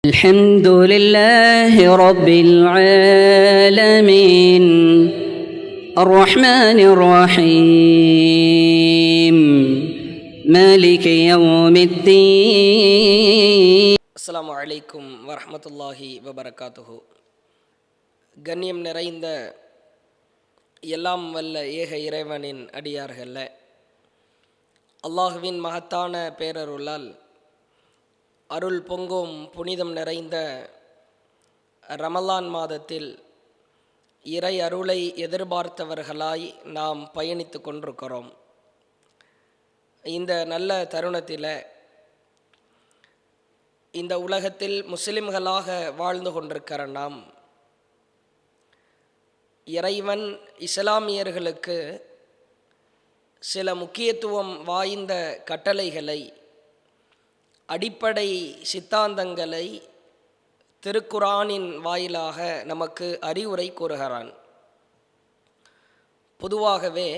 الحمد لله رب العالمين الرحمن الرحيم مالك يوم الدين. அஸ்ஸலாமு அலைக்கும் வரஹ்மத்துல்லாஹி வபரகாத்துஹு. கண்ணியம் நிறைந்த எல்லாம் வல்ல ஏக இறைவனின் அடியார்கள, அல்லாஹுவின் மகத்தான பேரருளால் அருள் பொங்கும் புனிதம் நிறைந்த ரமலான் மாதத்தில் இறை அருளை எதிர்பார்த்தவர்களாய் நாம் பயணித்து கொண்டிருக்கிறோம். இந்த நல்ல தருணத்தில் இந்த உலகத்தில் முஸ்லிம்களாக வாழ்ந்து கொண்டிருக்கிற நாம், இறைவன் இஸ்லாமியர்களுக்கு சில முக்கியத்துவம் வாய்ந்த கட்டளைகளை, அடிப்படை சித்தாந்தங்களை திருக்குரானின் வாயிலாக நமக்கு அறிவுரை கூறுகிறான். பொதுவாகவே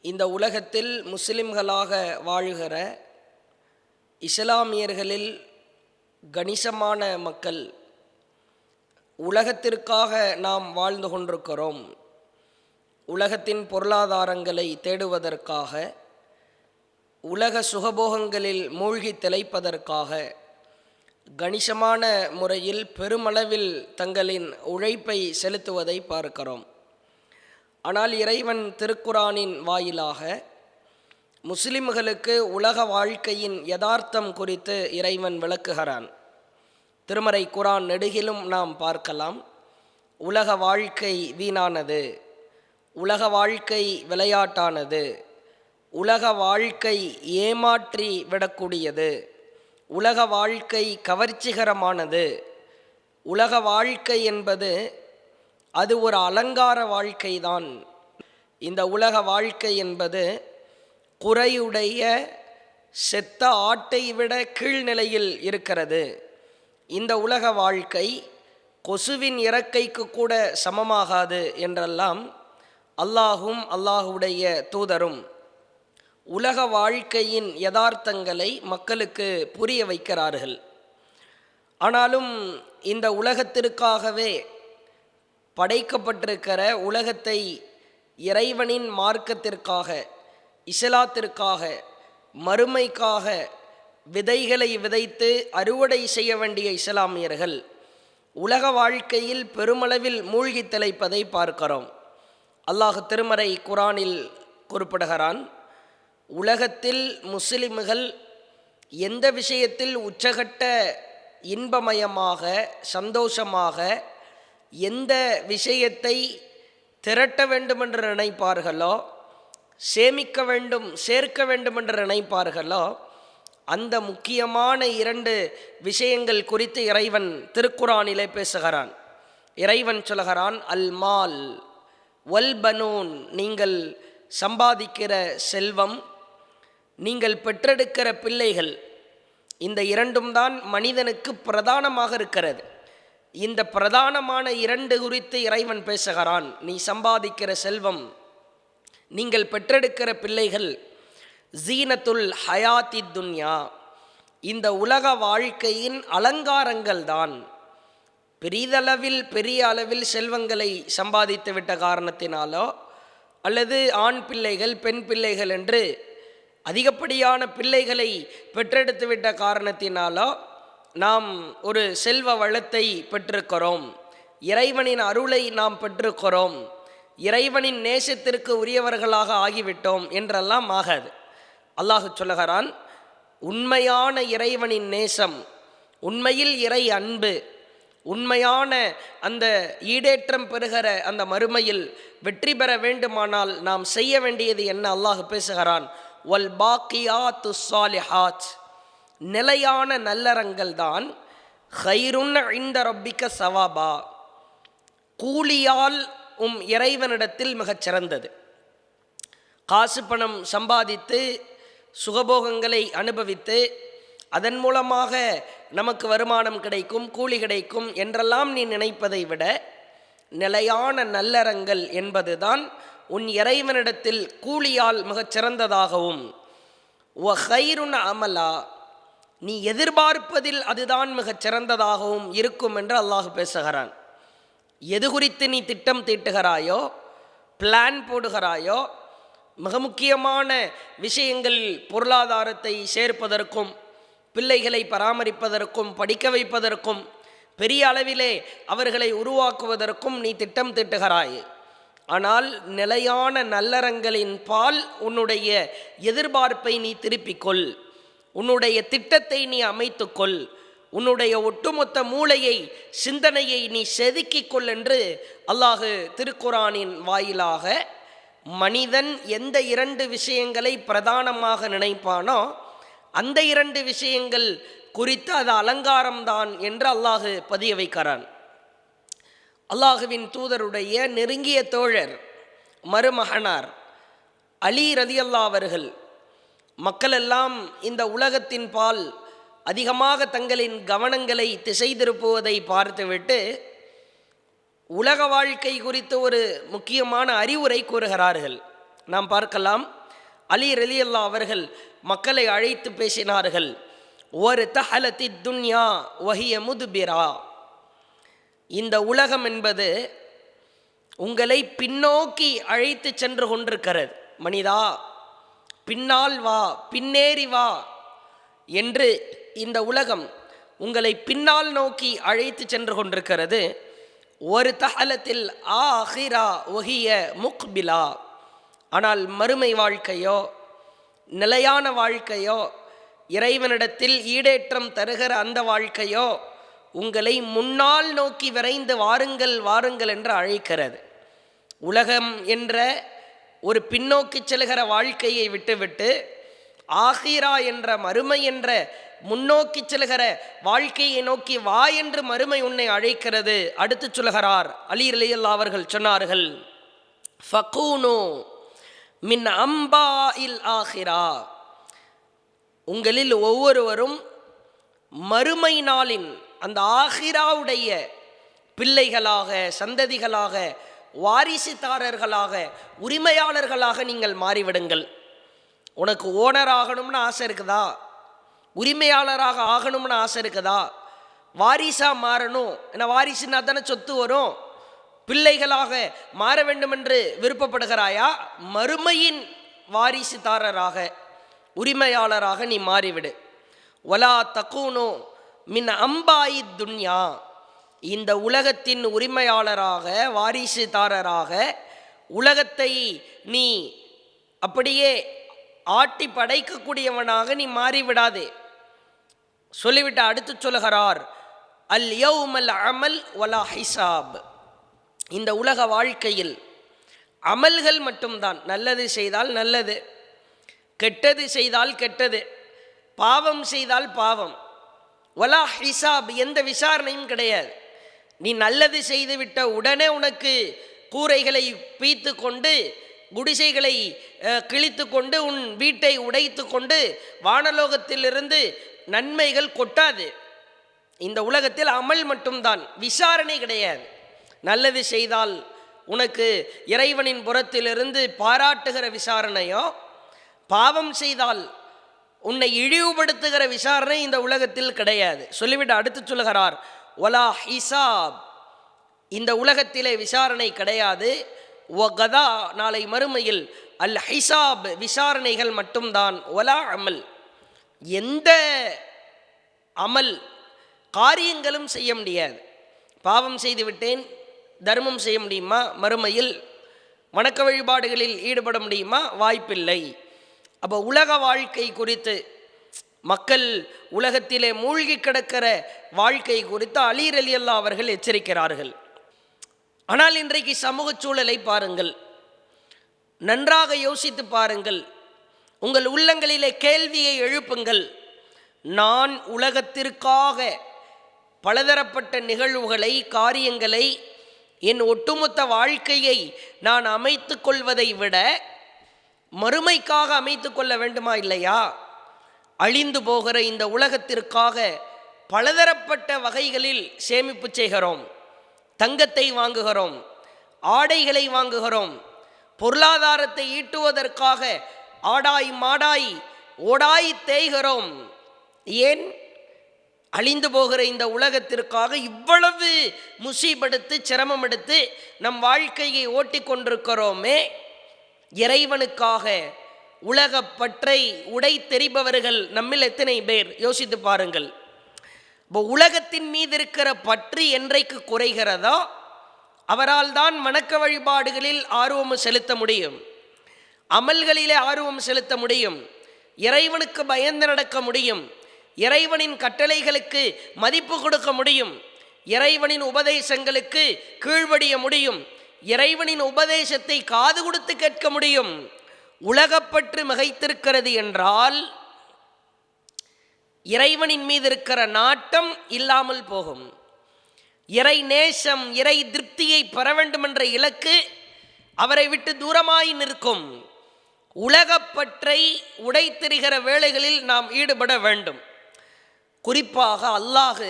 இந்த உலகத்தில் முஸ்லிம்களாக வாழுகிற இஸ்லாமியர்களில் கணிசமான மக்கள் உலகத்திற்காக நாம் வாழ்ந்து கொண்டிருக்கிறோம். உலகத்தின் பொருளாதாரங்களை தேடுவதற்காக, உலக சுகபோகங்களில் மூழ்கி திளைப்பதற்காக கணிசமான முறையில் பெருமளவில் தங்களின் உழைப்பை செலுத்துவதை பார்க்கிறோம். ஆனால் இறைவன் திருக்குரானின் வாயிலாக முஸ்லிம்களுக்கு உலக வாழ்க்கையின் யதார்த்தம் குறித்து இறைவன் விளக்குகிறான். திருமறை குரான் நெடுகிலும் நாம் பார்க்கலாம், உலக வாழ்க்கை வீணானது, உலக வாழ்க்கை விளையாட்டானது, உலக வாழ்க்கை ஏமாற்றி விடக்கூடியது, உலக வாழ்க்கை கவர்ச்சிகரமானது, உலக வாழ்க்கை என்பது அது ஒரு அலங்கார வாழ்க்கைதான். இந்த உலக வாழ்க்கை என்பது குறையுடைய செத்த ஆட்டை விட கீழ்நிலையில் இருக்கிறது. இந்த உலக வாழ்க்கை கொசுவின் இறக்கைக்கு கூட சமமாகாது என்றெல்லாம் அல்லாஹும் அல்லாஹுடைய தூதரும் உலக வாழ்க்கையின் யதார்த்தங்களை மக்களுக்கு புரிய வைக்கிறார்கள். ஆனாலும் இந்த உலகத்திற்காகவே படைக்கப்பட்டிருக்கிற உலகத்தை இறைவனின் மார்க்கத்திற்காக, இஸ்லாத்திற்காக, மறுமைக்காக விதைகளை விதைத்து அறுவடை செய்ய வேண்டிய இஸ்லாமியர்கள் உலக வாழ்க்கையில் பெருமளவில் மூழ்கி திளைப்பதை பார்க்கிறோம். அல்லாஹ் திருமறை குரானில் குறிப்பிடுகிறான், உலகத்தில் முஸ்லிம்கள் எந்த விஷயத்தில் உச்சகட்ட இன்பமயமாக, சந்தோஷமாக, எந்த விஷயத்தை திரட்ட வேண்டுமென்று நினைப்பார்களோ, சேமிக்க வேண்டும், சேர்க்க வேண்டுமென்று நினைப்பார்களோ, அந்த முக்கியமான 2 விஷயங்கள் குறித்து இறைவன் திருக்குரானிலே பேசுகிறான். இறைவன் சொல்கிறான், அல் மால் வல் பனூன், நீங்கள் சம்பாதிக்கிற செல்வம், நீங்கள் பெற்றெடுக்கிற பிள்ளைகள், இந்த 2ம் தான் மனிதனுக்கு பிரதானமாக இருக்கிறது. இந்த பிரதானமான 2 குறித்து இறைவன் பேசுகிறான். நீ சம்பாதிக்கிற செல்வம், நீங்கள் பெற்றெடுக்கிற பிள்ளைகள், ஜீனத்துல் ஹயாத்தி துன்யா, இந்த உலக வாழ்க்கையின் அலங்காரங்கள் தான். பெரிய அளவில் செல்வங்களை சம்பாதித்து விட்ட காரணத்தினாலோ, அல்லது ஆண் பிள்ளைகள் பெண் பிள்ளைகள் என்று அதிகப்படியான பிள்ளைகளை பெற்றெடுத்து விட்ட காரணத்தினாலோ நாம் ஒரு செல்வ வளத்தை பெற்றிருக்கிறோம், இறைவனின் அருளை நாம் பெற்றிருக்கிறோம், இறைவனின் நேசத்திற்கு உரியவர்களாக ஆகிவிட்டோம் என்றெல்லாம் ஆகாது. அல்லாஹ் சொல்லுகிறான், உண்மையான இறைவனின் நேசம், உண்மையில் இறை அன்பு, உண்மையான அந்த ஈடேற்றம் பெறுகிற அந்த மறுமையில் வெற்றி பெற வேண்டுமானால் நாம் செய்ய வேண்டியது என்ன? அல்லாஹ் பேசுகிறான், வல் பாக்கியாத்து ஸாலிஹாத், நிலையான நல்லறங்கள் தான் கைருன் இன்த ரப்பிக்க சவாபா, கூலியால் இறைவனிடத்தில் மிகச் சிறந்தது. காசு பணம் சம்பாதித்து சுகபோகங்களை அனுபவித்து அதன் மூலமாக நமக்கு வருமானம் கிடைக்கும், கூலி கிடைக்கும் என்றெல்லாம் நீ நினைப்பதை விட நிலையான நல்லறங்கள் என்பதுதான் உன் இறைவனிடத்தில் கூலியால் மிகச் சிறந்ததாகவும், வ கைருன் அமலா, நீ எதிர்பார்ப்பதில் அதுதான் மிகச் சிறந்ததாகவும் இருக்கும் என்று அல்லாஹ் பேசுகிறான். எது குறித்து நீ திட்டம் தீட்டுகிறாயோ, பிளான் போடுகிறாயோ, மிக முக்கியமான விஷயங்கள் பொருளாதாரத்தை சேர்ப்பதற்கும், பிள்ளைகளை பராமரிப்பதற்கும், படிக்க வைப்பதற்கும், பெரிய அளவிலே அவர்களை உருவாக்குவதற்கும் நீ திட்டம் தீட்டுகிறாய். ஆனால் நிலையான நல்லறங்களின் பால் உன்னுடைய எதிர்பார்ப்பை நீ திருப்பிக்கொள், உன்னுடைய திட்டத்தை நீ அமைத்துக்கொள், உன்னுடைய ஒட்டுமொத்த மூளையை, சிந்தனையை நீ செதுக்கிக்கொள் என்று அல்லாஹு திருக்குரானின் வாயிலாக மனிதன் எந்த 2 விஷயங்களை பிரதானமாக நினைப்பானோ அந்த 2 விஷயங்கள் குறித்து அது அலங்காரம்தான் என்று அல்லாஹு பதிய வைக்கிறான். அல்லாஹுவின் தூதருடைய நெருங்கிய தோழர், மருமகனார் அலி ரலியல்லாஹு அவர்கள் மக்களெல்லாம் இந்த உலகத்தின் பால் அதிகமாக தங்களின் கவனங்களை திசை திருப்புவதை பார்த்துவிட்டு உலக வாழ்க்கை குறித்து ஒரு முக்கியமான அறிவுரை கூறுகிறார்கள். நாம் பார்க்கலாம், அலி ரலியல்லாஹு அவர்கள் மக்களை அழைத்து பேசினார்கள். ஒரு தஹலத்தி துன்யா வஹிய முதுபிரா, இந்த உலகம் என்பது உங்களை பின்னோக்கி அழைத்து சென்று கொண்டிருக்கிறது. மனிதா, பின்னால் வா, பின்னேறி வா என்று இந்த உலகம் உங்களை பின்னால் நோக்கி அழைத்து சென்று கொண்டிருக்கிறது. ஒரு தஹலத்தில் ஆஹிரா வஹிய முக்பிலா, ஆனால் மறுமை வாழ்க்கையோ, நிலையான வாழ்க்கையோ, இறைவனிடத்தில் ஈடேற்றம் தருகிற அந்த வாழ்க்கையோ உங்களை முன்னால் நோக்கி விரைந்து வாருங்கள் வாருங்கள் என்று அழைக்கிறது. உலகம் என்ற ஒரு பின்னோக்கி செல்கிற வாழ்க்கையை விட்டுவிட்டு ஆஹிரா என்ற மறுமை என்ற முன்னோக்கி செல்கிற வாழ்க்கையை நோக்கி வா என்று மறுமை உன்னை அழைக்கிறது. அடுத்து சொல்கிறார் அலி ரலியல்லாஹு அவர்கள் சொன்னார்கள், ஃபகூனு மின் அம்பாஇல் ஆஹிரா, உங்களில் ஒவ்வொருவரும் மறுமை நாளின் அந்த ஆஹிராவுடைய பிள்ளைகளாக, சந்ததிகளாக, வாரிசுதாரர்களாக, உரிமையாளர்களாக நீங்கள் மாறிவிடுங்கள். உனக்கு ஓனர் ஆகணும்னு ஆசை இருக்குதா? உரிமையாளராக ஆகணும்னு ஆசை இருக்குதா? வாரிசாக மாறணும், ஏன்னா வாரிசுனா தானே சொத்து வரும். பிள்ளைகளாக மாற வேண்டும் என்று விருப்பப்படுகிறாயா? மறுமையின் வாரிசுதாரராக, உரிமையாளராக நீ மாறிவிடு. வலா தகூனு மின் அம்பாயி துன்யா, இந்த உலகத்தின் உரிமையாளராக, வாரிசுதாரராக உலகத்தை நீ அப்படியே ஆட்டி படைக்கக்கூடியவனாக நீ மாறிவிடாதே. சொல்லிவிட்டு அடுத்து சொல்லுகிறார், அல் யௌமல் அமல் வலா ஹிசாப், இந்த உலக வாழ்க்கையில் அமல்கள் மட்டும்தான். நல்லது செய்தால் நல்லது, கெட்டது செய்தால் கெட்டது, பாவம் செய்தால் பாவம். வலா ஹிசாப், எந்த விசாரணையும் கிடையாது. நீ நல்லது செய்துவிட்ட உடனே உனக்கு கூரைகளை பீத்து கொண்டு, குடிசைகளை கிழித்து கொண்டு, உன் வீட்டை உடைத்து கொண்டு வானலோகத்திலிருந்து நன்மைகள் கொட்டாது. இந்த உலகத்தில் அமல் மட்டும்தான், விசாரணை கிடையாது. நல்லது செய்தால் உனக்கு இறைவனின் புறத்திலிருந்து பாராட்டுகிற விசாரணையோ, பாவம் செய்தால் உன்னை இழிவுபடுத்துகிற விசாரணை இந்த உலகத்தில் கிடையாது. சொல்லிவிட்டு அடுத்து சொல்லுகிறார், வலா ஹிசாப், இந்த உலகத்திலே விசாரணை கிடையாது. வகதா, நாளை மறுமையில் அல் ஹிசாப், விசாரணைகள் மட்டும்தான். வலா அமல், எந்த அமல் காரியங்களும் செய்ய முடியாது. பாவம் செய்து விட்டேன், தர்மம் செய்ய முடியுமா? மறுமையில் வணக்க வழிபாடுகளில் ஈடுபட முடியுமா? வாய்ப்பில்லை. அப்போ உலக வாழ்க்கை குறித்து, மக்கள் உலகத்திலே மூழ்கி கிடக்கிற வாழ்க்கை குறித்து அலி ரலியல்லாஹு அவர்கள் எச்சரிக்கிறார்கள். ஆனால் இன்றைக்கு சமூக சூழலை பாருங்கள், நன்றாக யோசித்து பாருங்கள், உங்கள் உள்ளங்களிலே கேள்வியை எழுப்புங்கள். நான் உலகத்திற்காக பலதரப்பட்ட நிகழ்வுகளை, காரியங்களை, என் ஒட்டுமொத்த வாழ்க்கையை நான் அமைத்து கொள்வதை விட மறுமைக்காக அமைத்து கொள்ள வேண்டுமா இல்லையா? அழிந்து போகிற இந்த உலகத்திற்காக பலதரப்பட்ட வகைகளில் சேமிப்பு செய்கிறோம். தங்கத்தை வாங்குகிறோம், ஆடைகளை வாங்குகிறோம், பொருளாதாரத்தை ஈட்டுவதற்காக ஆடாய் மாடாய் ஓடாய் தேய்கிறோம். ஏன் அழிந்து போகிற இந்த உலகத்திற்காக இவ்வளவு முசீபெடுத்து சிரமம் எடுத்து நம் வாழ்க்கையை ஓட்டி கொண்டிருக்கிறோமே, இறைவனுக்காக உலகப்பற்றை உடை தெரிபவர்கள் நம்மில் எத்தனை பேர் யோசித்து பாருங்கள். இப்போ உலகத்தின் மீது இருக்கிற பற்று என்றைக்கு குறைகிறதோ அவரால் தான் வணக்க வழிபாடுகளில் ஆர்வம் செலுத்த முடியும், அமல்களிலே ஆர்வம் செலுத்த முடியும், இறைவனுக்கு பயந்து நடக்க முடியும், இறைவனின் கட்டளைகளுக்கு மதிப்பு கொடுக்க முடியும், இறைவனின் உபதேசங்களுக்கு கீழ்ப்படிய முடியும், இறைவனின் உபதேசத்தை காது கொடுத்து கேட்க முடியும். உலகப்பற்று மிகைத்திருக்கிறது என்றால் இறைவனின் மீது இருக்கிற நாட்டம் இல்லாமல் போகும். இறை நேசம், இறை திருப்தியை பெற வேண்டும் என்ற இலக்கு அவரை விட்டு தூரமாய் நிற்கும். உலகப்பற்றை உடைத்தெறிகிற வேளைகளில் நாம் ஈடுபட வேண்டும். குறிப்பாக அல்லாஹ்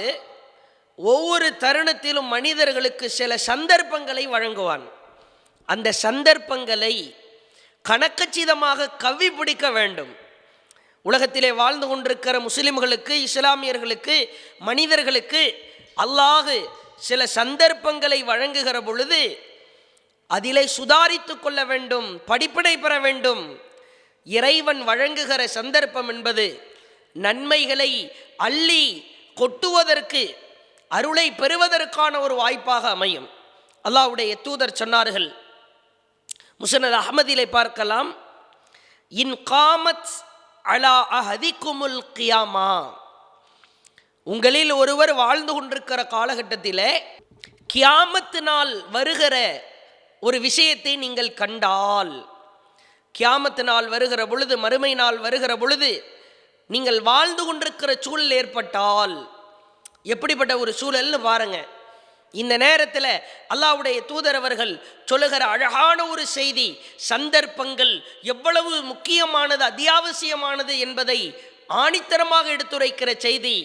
ஒவ்வொரு தருணத்திலும் மனிதர்களுக்கு சில சந்தர்ப்பங்களை வழங்குவான். அந்த சந்தர்ப்பங்களை கணக்கச்சிதமாக கவ்வி பிடிக்க வேண்டும். உலகத்திலே வாழ்ந்து கொண்டிருக்கிற முஸ்லிம்களுக்கு, இஸ்லாமியர்களுக்கு, மனிதர்களுக்கு அல்லாஹ் சில சந்தர்ப்பங்களை வழங்குகிற பொழுது அதிலே சுதாரித்து கொள்ள வேண்டும், படிப்பினை பெற வேண்டும். இறைவன் வழங்குகிற சந்தர்ப்பம் என்பது நன்மைகளை அள்ளி கொட்டுவதற்கு, அருளை பெறுவதற்கான ஒரு வாய்ப்பாக அமையும். அல்லாஹ்வுடைய தூதர் சொன்னார்கள், முஸ்னத் அஹ்மதிலே பார்க்கலாம், இன் காமத் அலா அஹதிக்குமுல் கியாமா, உங்களில் ஒருவர் வாழ்ந்து கொண்டிருக்கிற காலகட்டத்தில் கியாமத்து நாள் வருகிற ஒரு விஷயத்தை நீங்கள் கண்டால், கியாமத்து நாள் வருகிற பொழுது, மறுமை நாள் வருகிற பொழுது நீங்கள் வாழ்ந்து கொண்டிருக்கிற சூழல் ஏற்பட்டால், எப்படிப்பட்ட ஒரு சூழல்னு பாருங்க. இந்த நேரத்தில் அல்லாஹ்வுடைய தூதர் அவர்கள் சொல்லுகிற அழகான ஒரு செய்தி, சந்தர்ப்பங்கள் எவ்வளவு முக்கியமானது, அத்தியாவசியமானது என்பதை ஆணித்தரமாக எடுத்துரைக்கிற செய்தி.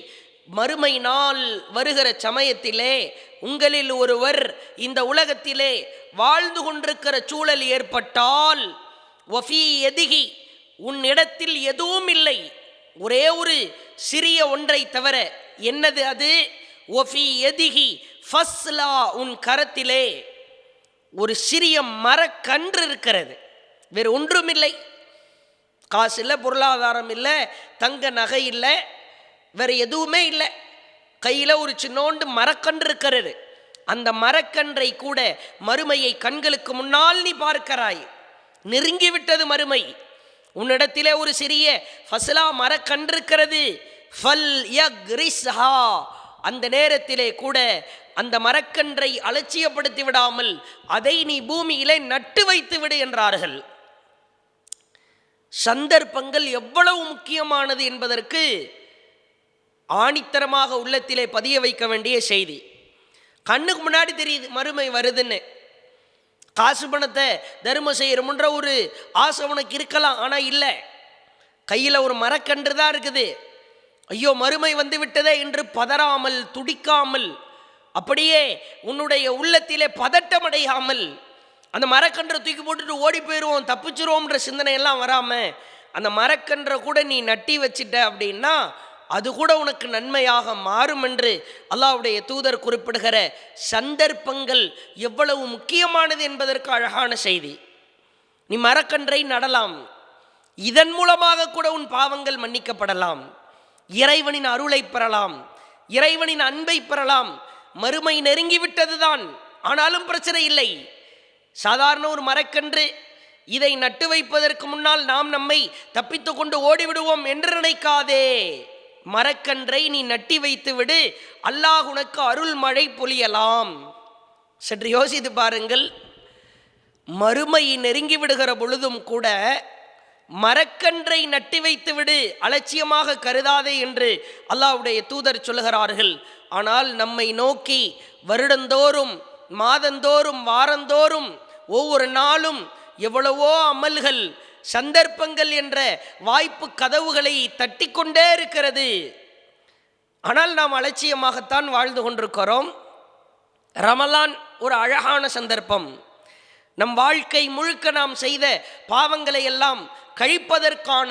மறுமை நாள் வருகிற சமயத்திலே உங்களில் ஒருவர் இந்த உலகத்திலே வாழ்ந்து கொண்டிருக்கிற சூழல் ஏற்பட்டால், வஃபீ எதிகி, உன்னிடத்தில் எதுவும் இல்லை, ஒரே ஒரு சிறிய ஒன்றை தவிர. என்னது அது? வஃபீ எதிகி ஃபஸ்லா, உன் கரத்திலே ஒரு சிறிய மரக்கன்று இருக்கிறது, வேறு ஒன்றும் இல்லை. காசு இல்லை, பொருளாதாரம் இல்லை, தங்க நகை இல்லை, வேறு எதுவுமே இல்லை. கையில் ஒரு சின்னோண்டு மரக்கன்று இருக்கிறது. அந்த மரக்கன்றை கூட மறுமையை கண்களுக்கு முன்னால் நீ பார்க்கிறாய். நெருங்கிவிட்டது மறுமை. உன்னிடத்திலே ஒரு சிறிய ஃபஸ்லா மரக்கன்று இருக்கிறது. ஃபல் யக்ரிஸ்ஹா, அந்த நேரத்திலே கூட அந்த மரக்கன்றை அலட்சியப்படுத்தி விடாமல் அதை நீ பூமியிலே நட்டு வைத்து விடு என்றார்கள். சந்தர்ப்பங்கள் எவ்வளவு முக்கியமானது என்பதற்கு ஆணித்தரமாக உள்ளத்திலே பதிய வைக்க வேண்டிய செய்தி. கண்ணுக்கு முன்னாடி தெரியுது மறுமை வருதுன்னு. காசு பணத்தை தர்மம் செய்யறோம்ன்ற ஒரு ஆசை உனக்கு இருக்கலாம், ஆனால் இல்லை. கையில் ஒரு மரக்கன்று தான் இருக்குது. ஐயோ மறுமை வந்து விட்டதே என்று பதறாமல், துடிக்காமல், அப்படியே உன்னுடைய உள்ளத்திலே பதட்டமடையாமல், அந்த மரக்கன்றை தூக்கி போட்டுட்டு ஓடி போயிடுவோம், தப்பிச்சிருவோம்ன்ற சிந்தனையெல்லாம் வராமல் அந்த மரக்கன்றை கூட நீ நட்டி வச்சிட்ட அப்படின்னா அது கூட உனக்கு நன்மையாக மாறும் என்று அல்லாஹ்வுடைய தூதர் குறிப்பிடுகிற சந்தர்ப்பங்கள் எவ்வளவு முக்கியமானது என்பதற்கு அழகான செய்தி. நீ மரக்கன்றை நடலாம், இதன் மூலமாக கூட உன் பாவங்கள் மன்னிக்கப்படலாம், இறைவனின் அருளை பெறலாம், இறைவனின் அன்பை பெறலாம். மறுமை நெருங்கிவிட்டதுதான், ஆனாலும் பிரச்சனை இல்லை. சாதாரண ஒரு மரக்கன்று, இதை நட்டு வைப்பதற்கு முன்னால் நாம் நம்மை தப்பித்து கொண்டு ஓடிவிடுவோம் என்று நினைக்காதே. மரக்கன்றை நீ நட்டி வைத்து விடு, அல்லாஹ் உனக்கு அருள் மழை பொழியலாம். சற்று யோசித்து பாருங்கள். மறுமை நெருங்கி விடுகிற பொழுதும் கூட மரக்கன்றை நட்டி வைத்து விடு, அலட்சியமாக கருதாதே என்று அல்லாஹ்வுடைய தூதர் சொல்லுகிறார்கள். ஆனால் நம்மை நோக்கி வருடந்தோறும், மாதந்தோறும், வாரந்தோறும், ஒவ்வொரு நாளும் எவ்வளவோ அமல்கள், சந்தர்ப்பங்கள் என்ற வாய்ப்பு கதவுகளை தட்டி கொண்டே இருக்கிறது. ஆனால் நாம் அலட்சியமாகத்தான் வாழ்ந்து கொண்டிருக்கிறோம். ரமலான் ஒரு அழகான சந்தர்ப்பம். நம் வாழ்க்கை முழுக்க நாம் செய்த பாவங்களை எல்லாம் கழிப்பதற்கான,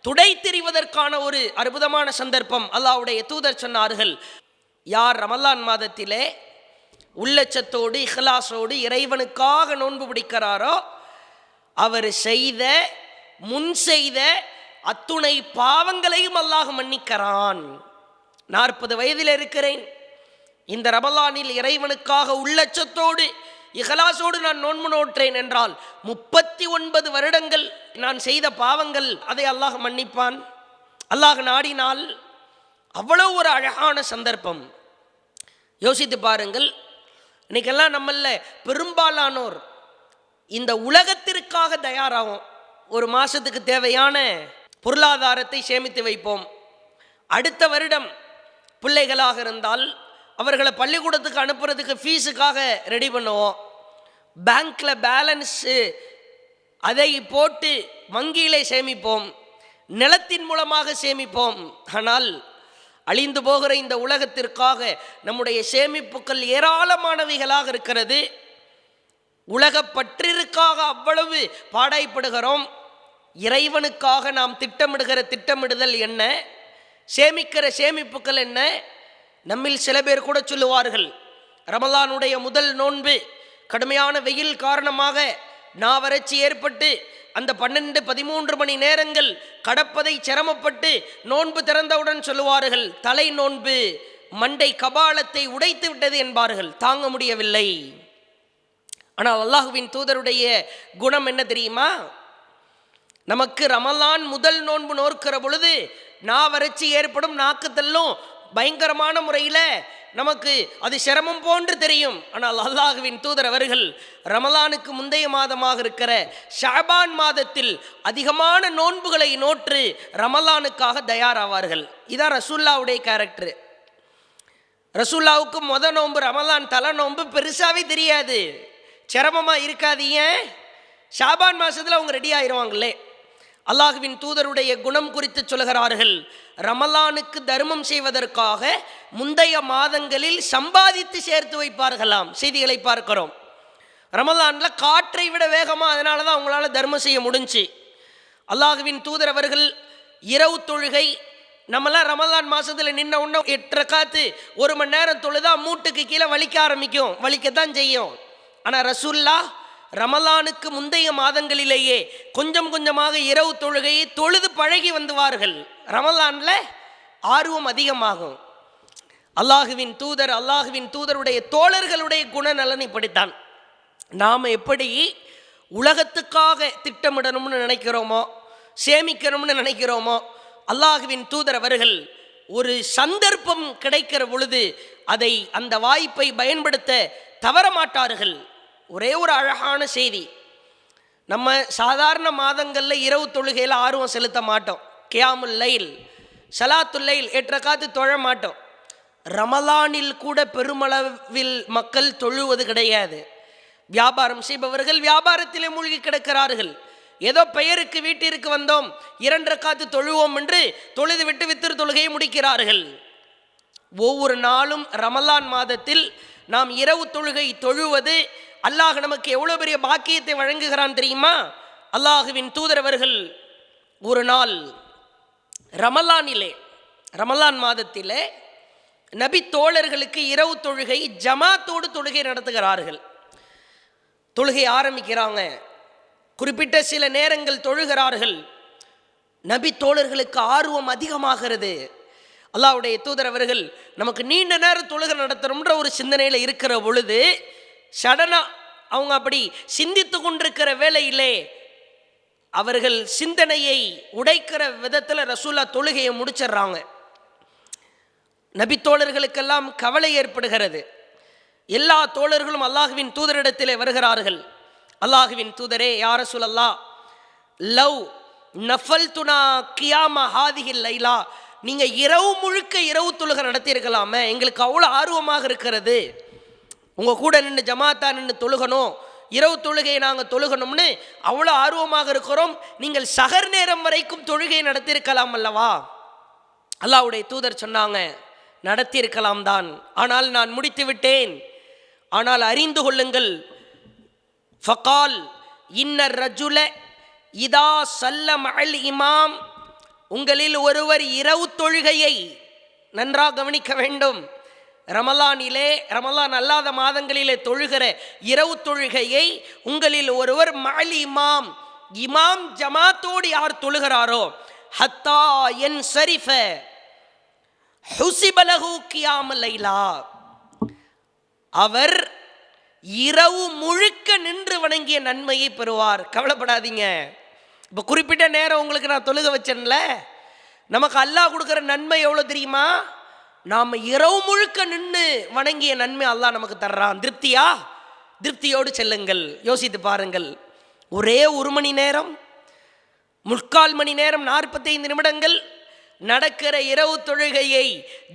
துடை தெரிவதற்கான ஒரு அற்புதமான சந்தர்ப்பம். அல்லாஹ்வுடைய தூதர் சொன்னார்கள், யார் ரமலான் மாதத்திலே உள்ளச்சத்தோடு இஹ்லாஸோடு இறைவனுக்காக நோன்பு பிடிக்கிறாரோ அவர் செய்த முன் செய்த அத்துணை பாவங்களையும் அல்லாஹ் மன்னிக்கிறான். 40 வயதில் இருக்கிறேன், இந்த ரமலானில் இறைவனுக்காக உள்ளச்சத்தோடு இஹ்லாஸோடு நான் நோன்பு நோற்றேன் என்றால் 39 வருடங்கள் நான் செய்த பாவங்கள் அதை அல்லாஹ் மன்னிப்பான். அல்லாஹ் நாடினால் அவ்வளோ ஒரு அழகான சந்தர்ப்பம். யோசித்து பாருங்கள், இன்னைக்கெல்லாம் நம்மள பெரும்பாலானோர் இந்த உலகத்திற்காக தயாராகும். ஒரு மாதத்துக்கு தேவையான பொருளாதாரத்தை சேமித்து வைப்போம். அடுத்த வருடம் பிள்ளைகளாக இருந்தால் அவர்களை பள்ளிக்கூடத்துக்கு அனுப்புறதுக்கு ஃபீஸுக்காக ரெடி பண்ணுவோம். பேங்க்கில் பேலன்ஸு அதை போட்டு வங்கியிலே சேமிப்போம், நிலத்தின் மூலமாக சேமிப்போம். ஆனால் அழிந்து போகிற இந்த உலகத்திற்காக நம்முடைய சேமிப்புகள் ஏராளமானவைகளாக இருக்கிறது. உலக பற்றிற்காக அவ்வளவு பாடாய்ப்படுகிறோம். இறைவனுக்காக நாம் திட்டமிடுகிற திட்டமிடுதல் என்ன, சேமிக்கிற சேமிப்புகள் என்ன? நம்மில் சில பேர் கூட சொல்லுவார்கள், ரமலானுடைய முதல் நோன்பு கடுமையான வெயில் காரணமாக நாவறட்சி ஏற்பட்டு அந்த 12-13 மணி நேரங்கள் கடப்பதை சிரமப்பட்டு நோன்பு திறந்தவுடன் சொல்லுவார்கள், தலை நோன்பு மண்டை கபாலத்தை உடைத்து விட்டது என்பார்கள், தாங்க முடியவில்லை. ஆனால் அல்லாஹுவின் தூதருடைய குணம் என்ன தெரியுமா? நமக்கு ரமலான் முதல் நோன்பு நோக்கிற பொழுது நாவறட்சி ஏற்படும், நாக்குத்தல்லும் பயங்கரமான முறையில் நமக்கு அது சிரமம் போன்று தெரியும். ஆனால் அல்லாஹுவின் தூதர் அவர்கள் ரமலானுக்கு முந்தைய மாதமாக இருக்கிற ஷாபான் மாதத்தில் அதிகமான நோன்புகளை நோற்று ரமலானுக்காக தயாராவார்கள். இதான் ரசூல்லாவுடைய கேரக்டர். ரசூல்லாவுக்கு நோன்பு ரமலான் தலை நோன்பு பெருசாகவே தெரியாது, சிரமமாக இருக்காது. ஏன்? ஷாபான் மாதத்தில் அவங்க ரெடி ஆயிடுவாங்களே. அல்லாஹுவின் தூதருடைய குணம் குறித்து சொல்கிறார்கள், ரமலானுக்கு தர்மம் செய்வதற்காக முந்தைய மாதங்களில் சம்பாதித்து சேர்த்து வைப்பார்களாம். செய்திகளை பார்க்கிறோம். ரமலானில் காற்றை விட வேகமாக, அதனால தான் அவங்களால தர்மம் செய்ய முடிஞ்சு. அல்லாஹுவின் தூதர் அவர்கள் இரவு தொழுகை, நம்மளாம் ரமலான் மாதத்தில் நின்ன உடனே 8 ரக்காத்து 1 மணி நேரம் தொழுதா மூட்டுக்கு கீழே வலிக்க ஆரம்பிக்கும், வலிக்கத்தான் செய்யும். ஆனால் ரசூல்லா ரமலானுக்கு முந்தைய மாதங்களிலேயே கொஞ்சம் கொஞ்சமாக இரவு தொழுகையை தொழுது பழகி வந்துவார்கள். ரமலானில் ஆர்வம் அதிகமாகும். அல்லாஹுவின் தூதருடைய தோழர்களுடைய குணநலனை படித்தான். நாம் எப்படி உலகத்துக்காக திட்டமிடணும்னு நினைக்கிறோமோ, சேமிக்கணும்னு நினைக்கிறோமோ, அல்லாஹுவின் தூதர் அவர்கள் ஒரு சந்தர்ப்பம் கிடைக்கிற பொழுது அதை அந்த வாய்ப்பை பயன்படுத்த தவறமாட்டார்கள். ஒரே ஒரு அழகான செய்தி, நம்ம சாதாரண மாதங்களில் இரவு தொழுகையில் ஆர்வம் செலுத்த மாட்டோம். கியாமுல் லைல், சலாத்துல் லைல் 8 ரக்காத்து தொழ மாட்டோம். ரமலானில் கூட பெருமளவில் மக்கள் தொழுவது கிடையாது. வியாபாரம் செய்பவர்கள் வியாபாரத்திலே மூழ்கி கிடக்கிறார்கள். ஏதோ பெயருக்கு வீட்டிற்கு வந்தோம் 2 ரக்காத்து தொழுவோம் என்று தொழுது விட்டு வித்திரு தொழுகையை முடிக்கிறார்கள். ஒவ்வொரு நாளும் ரமலான் மாதத்தில் நாம் இரவு தொழுகை தொழுவது அல்லாஹ் நமக்கு எவ்வளோ பெரிய பாக்கியத்தை வழங்குகிறான் தெரியுமா? அல்லாஹுவின் தூதர் அவர்கள் ஒரு நாள் ரமலான் மாதத்திலே நபி தோழர்களுக்கு இரவு தொழுகை ஜமாத்தோடு தொழுகை நடத்துகிறார்கள். தொழுகை ஆரம்பிக்கிறாங்க, குறிப்பிட்ட சில நேரங்கள் தொழுகிறார்கள். நபி தோழர்களுக்கு ஆர்வம் அதிகமாகிறது. அல்லாஹ்வுடைய தூதர் அவர்கள் நமக்கு நீண்ட நேரம் தொழுகை நடத்தணும்ன்ற ஒரு சிந்தனையில் இருக்கிற பொழுது சடனாக அவங்க அப்படி சிந்தித்து கொண்டிருக்கிற வேளையிலே அவர்கள் சிந்தனையை உடைக்கிற விதத்தில் ரசூலா தொழுகையை முடிச்சிடுறாங்க. நபி தோழர்களுக்கெல்லாம் கவலை ஏற்படுகிறது. எல்லா தோழர்களும் அல்லாஹுவின் தூதரிடத்திலே வருகிறார்கள். அல்லாஹுவின் தூதரே, யா ரசூலல்லாஹ், லவ் நஃபல்துனா கியாம ஹாதிஹில் லைலா, நீங்கள் இரவு முழுக்க இரவு தொழுகை நடத்தியிருக்கலாமே, எங்களுக்கு அவ்வளோ ஆர்வமாக இருக்கிறது. உங்கள் கூட நின்று ஜமாத்தா நின்று தொழுகணும், இரவு தொழுகையை நாங்கள் தொழுகணும்னு அவ்வளோ ஆர்வமாக இருக்கிறோம். நீங்கள் சகர் நேரம் வரைக்கும் தொழுகையை நடத்தியிருக்கலாம் அல்லவா? அல்லாஹ்வுடைய தூதர் சொன்னாங்க, நடத்தியிருக்கலாம் தான், ஆனால் நான் முடித்து விட்டேன். ஆனால் அறிந்து கொள்ளுங்கள், ஃபகால் இன்னர் ரஜுல இதா சல்லம் அல் இமாம் உங்களில் ஒருவர் இரவு தொழுகையை நன்றாக கவனிக்க வேண்டும். ரமலானிலே, ரமலான் அல்லாத மாதங்களிலே தொழுகிற இரவு தொழுகையை உங்களில் ஒருவர் மஅல் இமாம், இமாம் ஜமாத்தோடு யார் தொழுகிறாரோ, ஹத்தா என் சரிஃப ஹுசிபலஹு கியாமுல் லைலா, அவர் இரவு முழுக்க நின்று வணங்கிய நன்மையை பெறுவார். கவலைப்படாதீங்க. இப்போ குறிப்பிட்ட நேரம் உங்களுக்கு நான் தொழுக வச்சேன்ல, நமக்கு அல்லாஹ் கொடுக்குற நன்மை எவ்வளோ தெரியுமா? நாம் இரவு முழுக்க நின்று வணங்கிய நன்மை அல்லாஹ் நமக்கு தர்றான். திருப்தியா? திருப்தியோடு செல்லுங்கள். யோசித்து பாருங்கள். ஒரே 1 மணி நேரம், 3/4 மணி நேரம், 45 நிமிடங்கள் நடக்கிற இரவு தொழுகையை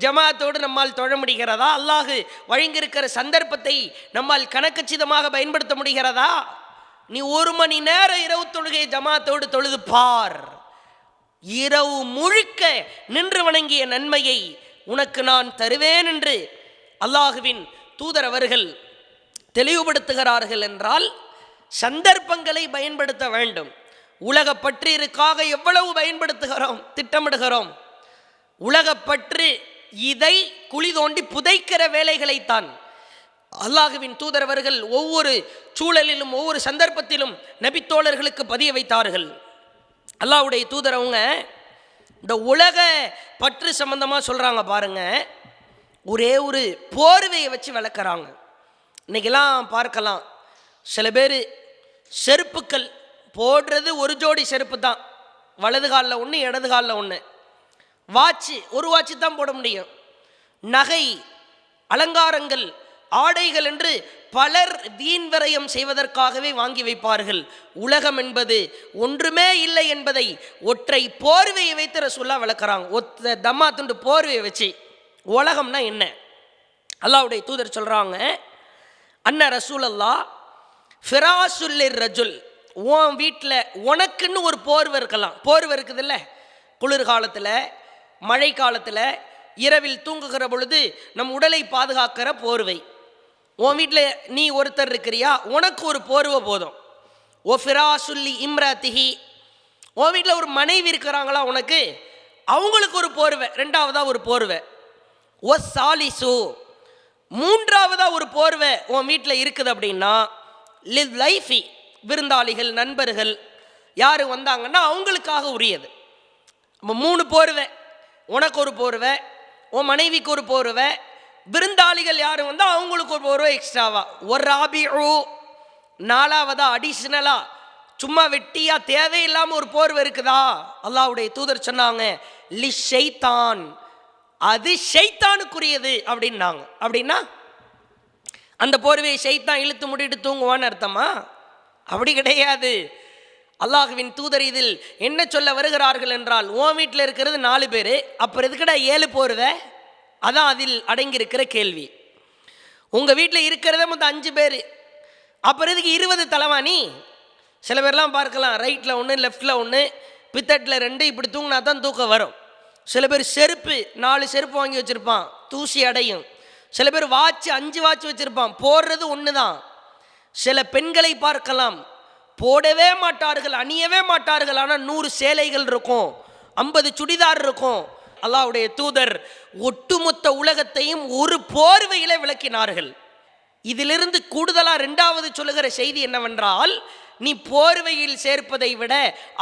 ஜமாத்தோடு நம்மால் தொழ முடிகிறதா? அல்லாஹ் வழங்கியிருக்கிற சந்தர்ப்பத்தை நம்மால் கணக்கச்சிதமாக பயன்படுத்த முடிகிறதா? நீ 1 மணி நேரம் இரவு தொழுகையை ஜமாத்தோடு தொழுது பார். இரவு முழுக்க நின்று வணங்கிய நன்மையை உனக்கு நான் தருவேன் என்று அல்லாஹுவின் தூதர் அவர்கள் தெளிவுபடுத்துகிறார்கள். என்றால் சந்தர்ப்பங்களை பயன்படுத்த வேண்டும். உலக பற்றிற்காக எவ்வளவு பயன்படுத்துகிறோம், திட்டமிடுகிறோம். உலகப்பற்று இதை குழி தோண்டி புதைக்கிற வேலைகளைத்தான் அல்லாஹுவின் தூதர் அவர்கள் ஒவ்வொரு சூழலிலும் ஒவ்வொரு சந்தர்ப்பத்திலும் நபித்தோழர்களுக்கு பதிய வைத்தார்கள். அல்லாஹ்வுடைய தூதர் அவங்க இந்த உலக பற்று சம்பந்தமாக சொல்கிறாங்க பாருங்க. ஒரே ஒரு போர்வையை வச்சு விளக்குறாங்க. இன்றைக்கெல்லாம் பார்க்கலாம், சில பேர் செருப்புக்கள் போடுறது ஒரு ஜோடி செருப்பு தான், வலது காலில் ஒன்று இடது காலில் ஒன்று. வாட்சு ஒரு வாட்சு தான் போட முடியும். நகை, அலங்காரங்கள், ஆடைகள் என்று பலர் வீண் விரயம் செய்வதற்காகவே வாங்கி வைப்பார்கள். உலகம் என்பது ஒன்றுமே இல்லை என்பதை ஒற்றை போர்வையை வைத்து ரசூலுல்லாஹ் விளக்குறாங்க. ஒத்த தம்மா துண்டு போர்வையை வச்சு. உலகம்னா என்ன? அல்லாஹ்வுடைய தூதர் சொல்கிறாங்க, அன்ன ரசூலுல்லாஹ் ஃபிராசுல்லிர் ரஜுல், உன் வீட்டில் உனக்குன்னு ஒரு போர்வை இருக்கலாம். போர்வை இருக்குது இல்லை, குளிர்காலத்தில், மழை காலத்தில், இரவில் தூங்குகிற பொழுது நம் உடலை பாதுகாக்கிற போர்வை. உன் வீட்டில் நீ ஒருத்தர் இருக்கிறியா, உனக்கு ஒரு போர்வை போதும். ஓ ஃபிராசுல்லி இம்ரதிஹி, உன் வீட்டில் ஒரு மனைவி இருக்கிறாங்களா உனக்கு, அவங்களுக்கு ஒரு போர்வை, ரெண்டாவதாக ஒரு போர்வை. ஓ சாலிசு, மூன்றாவதாக ஒரு போர்வை உன் வீட்டில் இருக்குது அப்படின்னா லிவ் லைஃபி, விருந்தாளிகள், நண்பர்கள் யார் வந்தாங்கன்னா அவங்களுக்காக உரியது. நம்ம 3 போர்வை, உனக்கு ஒரு போர்வை, உன் மனைவிக்கு ஒரு போர்வை, விருந்தாளிகள் யாரும் வந்தால் அவங்களுக்கு ஒரு போர்வை எக்ஸ்ட்ராவா. ஒரு ராபிஉ, 4வதா அடிஷ்னலா, சும்மா வெட்டியா தேவையில்லாமல் ஒரு போர்வை இருக்குதா? அல்லாஹ்வுடைய தூதர் சொன்னாங்க, லி ஷைத்தான், அது ஷைத்தானுக்குரியது அப்படின்னாங்க. அப்படின்னா அந்த போர்வையை ஷைத்தான் இழுத்து முடிட்டு தூங்குவான்னு அர்த்தமா? அப்படி கிடையாது. அல்லாஹுவின் தூதர் இதில் என்ன சொல்ல வருகிறார்கள் என்றால், உன் வீட்டில் இருக்கிறது 4 பேர், அப்புறம் எதுக்கடா 7 போர்வை? அதான் அதில் அடங்கியிருக்கிற கேள்வி. உங்கள் வீட்டில் இருக்கிறத மொத்தம் 5 பேர், அப்புறம் எதுக்கு 20 தலைவாணி? சில பேர்லாம் பார்க்கலாம், ரைட்டில் 1 லெஃப்டில் 1 பித்தட்டில் 2, இப்படி தூங்கினா தான் தூக்கம் வரும். சில பேர் செருப்பு 4 செருப்பு வாங்கி வச்சுருப்பான், தூசி அடையும். சில பேர் வாட்ச் 5 வாட்ச் வச்சுருப்பான், போடுறது 1 தான். சில பெண்களை பார்க்கலாம், போடவே மாட்டார்கள், அணியவே மாட்டார்கள், ஆனால் 100 சேலைகள் இருக்கும், 50 சுடிதார் இருக்கும். அல்லாஹ்வுடைய தூதர் ஒட்டுமொத்த உலகத்தையும் ஒரு போர்வையிலே விளக்கினார்கள். இதிலிருந்து கூடுதலாக 2வது சொல்லுகிற செய்தி என்னவென்றால், நீ போர்வையில் சேர்ப்பதை விட,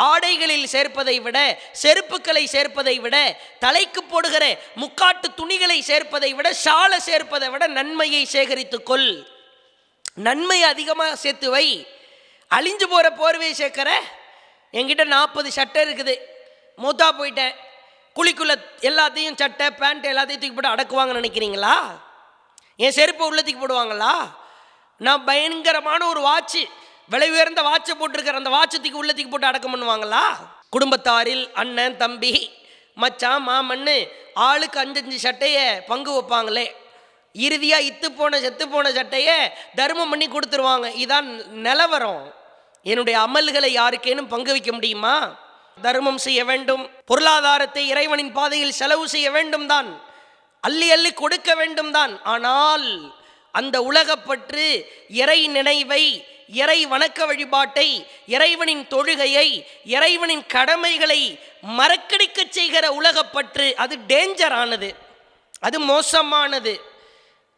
ஆடைகளில் சேர்ப்பதை விட, செருப்புக்களை சேர்ப்பதை விட, தலைக்கு போடுகிற முக்காட்டு துணிகளை சேர்ப்பதை விட, ஷாலை சேர்ப்பதை விட நன்மையை சேகரித்துக்கொள். நன்மை அதிகமாக சேர்த்து வை. அழிஞ்சு போகிற போர்வையை சேர்க்கிற. என்கிட்ட 40 சட்டை இருக்குது, மூத்தா போயிட்டேன், குழிக்குள்ள எல்லாத்தையும் சட்டை பேண்ட் எல்லாத்தையும் தூக்கி போட்டு அடக்குவாங்கன்னு நினைக்கிறீங்களா? என் செருப்பை உள்ள தூக்கி போடுவாங்களா? நான் பயங்கரமான ஒரு வாட்சு, விலை உயர்ந்த வாட்சை போட்டிருக்கிற அந்த வாட்சை தூக்கி உள்ள தூக்கி போட்டு அடக்கம் பண்ணுவாங்களா? குடும்பத்தாரில் அண்ணன், தம்பி, மச்சான், மாமன்னு ஆளுக்கு 5 சட்டையை பங்கு வைப்பாங்களே, இறுதியாக இத்து போன செத்து போன சட்டையை தர்மம் பண்ணி கொடுத்துருவாங்க. இதான் நிலவரம். என்னுடைய அமல்களை யாருக்கேனும் பங்கு வைக்க முடியுமா? தர்மம் செய்ய வேண்டும், பொருளாதாரத்தை இறைவனின் பாதையில் செலவு செய்ய வேண்டும் தான், அள்ளி அள்ளி கொடுக்க வேண்டும் தான். ஆனால் அந்த உலகப்பற்று, இறை நினைவை இறை வணக்க வழிபாட்டை, இறைவனின் தொழுகையை, இறைவனின் கடமைகளை மறக்கடிக்க செய்கிற உலகப்பற்று அது டேஞ்சரானது, அது மோசமானது,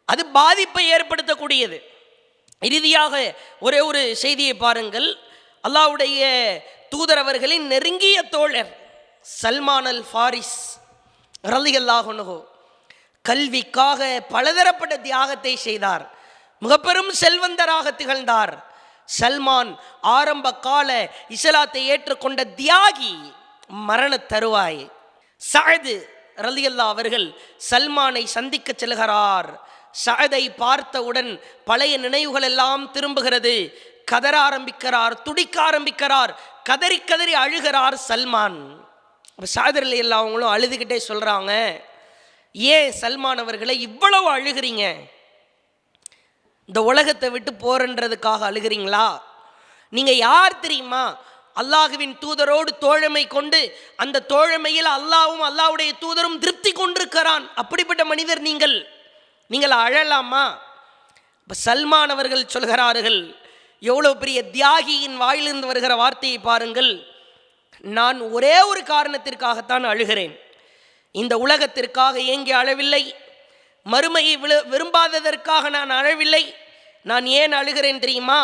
அது பாதிப்பை ஏற்படுத்தக்கூடியது. இறுதியாக ஒரே ஒரு செய்தியை பாருங்கள். அல்லாஹ்வுடைய தூதரவர்களின் நெருங்கிய தோழர் சல்மான் அல் ஃபாரிஸ் ரலியல்லாஹு அன்ஹு கல்விக்காக பலதரப்பட்ட தியாகத்தை செய்தார். மிகப்பெரும் செல்வந்தராக திகழ்ந்தார். சல்மான் ஆரம்ப கால இஸ்லாத்தை ஏற்றுக்கொண்ட தியாகி, மரண தருவாய். சஅத் ரலியல்லாஹு அவர்கள் சல்மானை சந்திக்க செல்கிறார். சஅதை பார்த்தவுடன் பழைய நினைவுகள் எல்லாம் திரும்புகிறது. கதற ஆரம்பிக்கிறார், துடிக்க ஆரம்பிக்கிறார், கதறி கதறி அழுகிறார் சல்மான். சஅத் ரலியல்லாஹு அவங்களும் அழுதுகிட்டே சொல்றாங்க, ஏன் சல்மான் அவர்களை இவ்வளவு அழுகிறீங்க? இந்த உலகத்தை விட்டு போறன்றதுக்காக அழுகிறீங்களா? நீங்க யார் தெரியுமா? அல்லாஹுவின் தூதரோடு தோழமை கொண்டு அந்த தோழமையில் அல்லாஹ்வும் அல்லாஹ்வுடைய தூதரும் திருப்தி கொண்டிருக்கிறான். அப்படிப்பட்ட மனிதர் நீங்கள் அழலாமா? இப்போ சல்மான் அவர்கள் சொல்கிறார்கள், எவ்வளோ பெரிய தியாகியின் வாயிலிருந்து வருகிற வார்த்தையை பாருங்கள். நான் ஒரே ஒரு காரணத்திற்காகத்தான் அழுகிறேன். இந்த உலகத்திற்காக ஏங்கி அழவில்லை, மறுமையை விரும்பாததற்காக நான் அழவில்லை. நான் ஏன் அழுகிறேன் தெரியுமா?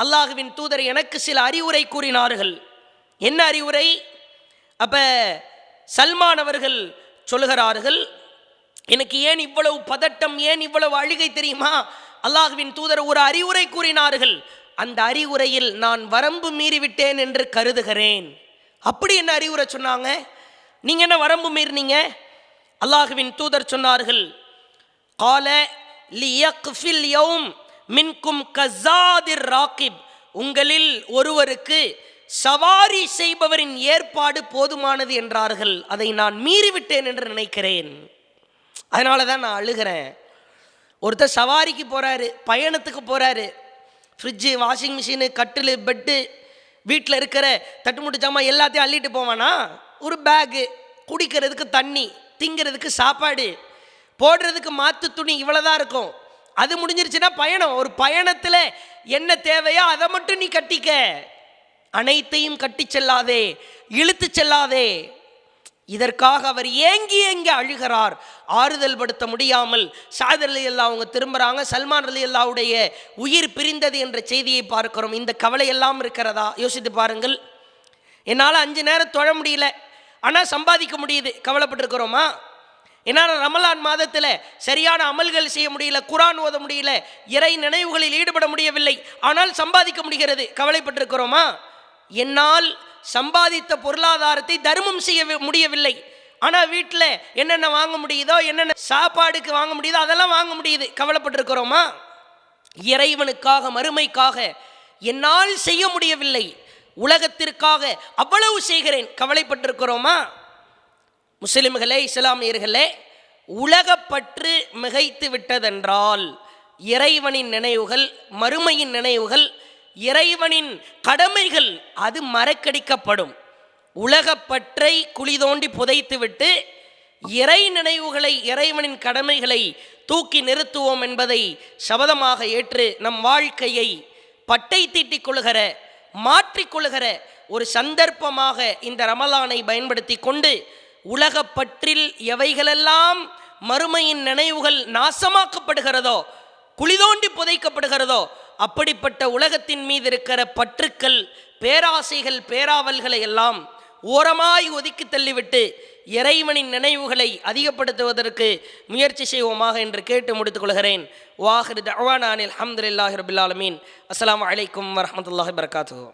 அல்லாஹுவின் தூதர் எனக்கு சில அறிவுரை கூறினார்கள். என்ன அறிவுரை? அப்ப சல்மான் அவர்கள் சொல்லுகிறார்கள், எனக்கு ஏன் இவ்வளவு பதட்டம், ஏன் இவ்வளவு அழுகை தெரியுமா? அல்லாஹுவின் தூதர் ஒரு அறிவுரை கூறினார்கள், அந்த அறிவுரையில் நான் வரம்பு மீறிவிட்டேன் என்று கருதுகிறேன். அப்படி என்ன அறிவுரை சொன்னாங்க? நீங்க என்ன வரம்பு மீறினீங்க? அல்லாஹுவின் தூதர் சொன்னார்கள், கால லியக்ஃபில் யௌம் மின்கும் கஸாதிர் ராகிப், உங்களில் ஒருவருக்கு சவாரி செய்பவரின் ஏற்பாடு போதுமானது என்றார்கள். அதை நான் மீறிவிட்டேன் என்று நினைக்கிறேன், அதனால தான் நான் அழுகிறேன். ஒருத்தர் சவாரிக்கு போறாரு, பயணத்துக்கு போறாரு, ஃப்ரிட்ஜு, வாஷிங் மிஷினு, கட்டில், பெட்டு, வீட்டில் இருக்கிற தட்டுமுட்டு ஜாமான் எல்லாத்தையும் அள்ளிட்டு போவானா? ஒரு பேகு, குடிக்கிறதுக்கு தண்ணி, திங்கிறதுக்கு சாப்பாடு, போடுறதுக்கு மாற்று துணி, இவ்வளோதான் இருக்கும். அது முடிஞ்சிருச்சுன்னா பயணம். ஒரு பயணத்தில் என்ன தேவையோ அதை மட்டும் நீ கட்டிக்க, அனைத்தையும் கட்டி செல்லாதே, இழுத்து செல்லாதே. இதற்காக அவர் ஏங்கி ஏங்கி அழுகிறார். ஆறுதல் படுத்த முடியாமல் சஅத் ரலியல்லாஹு அவங்க திரும்புகிறாங்க. சல்மான் ரலியல்லாஹுடைய உயிர் பிரிந்தது என்ற செய்தியை பார்க்கிறோம். இந்த கவலை எல்லாம் இருக்கிறதா? யோசித்து பாருங்கள். என்னால் 5 நேரம் தொழ முடியல, ஆனால் சம்பாதிக்க முடியுது, கவலைப்பட்டிருக்கிறோமா? என்னால் ரமலான் மாதத்தில் சரியான அமல்கள் செய்ய முடியல, குர்ஆன் ஓத முடியல, இறை நினைவுகளில் ஈடுபட முடியவில்லை, ஆனால் சம்பாதிக்க முடிகிறது, கவலைப்பட்டிருக்கிறோமா? என்னால் சம்பாதித்த பொருளாதாரத்தை தர்மம் செய்ய முடியவில்லை, ஆனால் வீட்டில் என்னென்ன வாங்க முடியுதோ, என்னென்ன சாப்பாடுக்கு வாங்க முடியுதோ அதெல்லாம் வாங்க முடியுது, கவலைப்பட்டிருக்கிறோமா? இறைவனுக்காக, மறுமைக்காக என்னால் செய்ய முடியவில்லை, உலகத்திற்காக அவ்வளவு செய்கிறேன், கவலைப்பட்டிருக்கிறோமா? முஸ்லிம்களே, இஸ்லாமியர்களே, உலகப்பற்று மிகைத்து விட்டதென்றால் இறைவனின் நினைவுகள், மறுமையின் நினைவுகள், இறைவனின் கடமைகள் அது மறக்கடிக்கப்படும். உலகப்பற்றை குழி தோண்டி புதைத்துவிட்டு இறை நினைவுகளை, இறைவனின் கடமைகளை தூக்கி நிறுத்துவோம் என்பதை சபதமாக ஏற்று நம் வாழ்க்கையை பட்டை தீட்டிக் கொள்கிற, மாற்றிக்கொள்கிற ஒரு சந்தர்ப்பமாக இந்த ரமலானை பயன்படுத்தி கொண்டு உலகப்பற்றில் எவைகளெல்லாம் மறுமையின் நினைவுகள் நாசமாக்கப்படுகிறதோ, குழிதோண்டி புதைக்கப்படுகிறதோ, அப்படிப்பட்ட உலகத்தின் மீது இருக்கிற பற்றுக்கள், பேராசைகள், பேராவல்களை எல்லாம் ஓரமாய் ஒதுக்கி தள்ளிவிட்டு இறைவனின் நினைவுகளை அதிகப்படுத்துவதற்கு முயற்சி செய்வோமாக என்று கேட்டு முடித்துக் கொள்கிறேன். வாஹிரு தஅவானா அனில் ஹம்துலில்லாஹி ரப்பில் ஆலமீன். அஸ்ஸலாமு அலைக்கும் வரஹ்மத்துல்லாஹி வபரகாத்துஹு.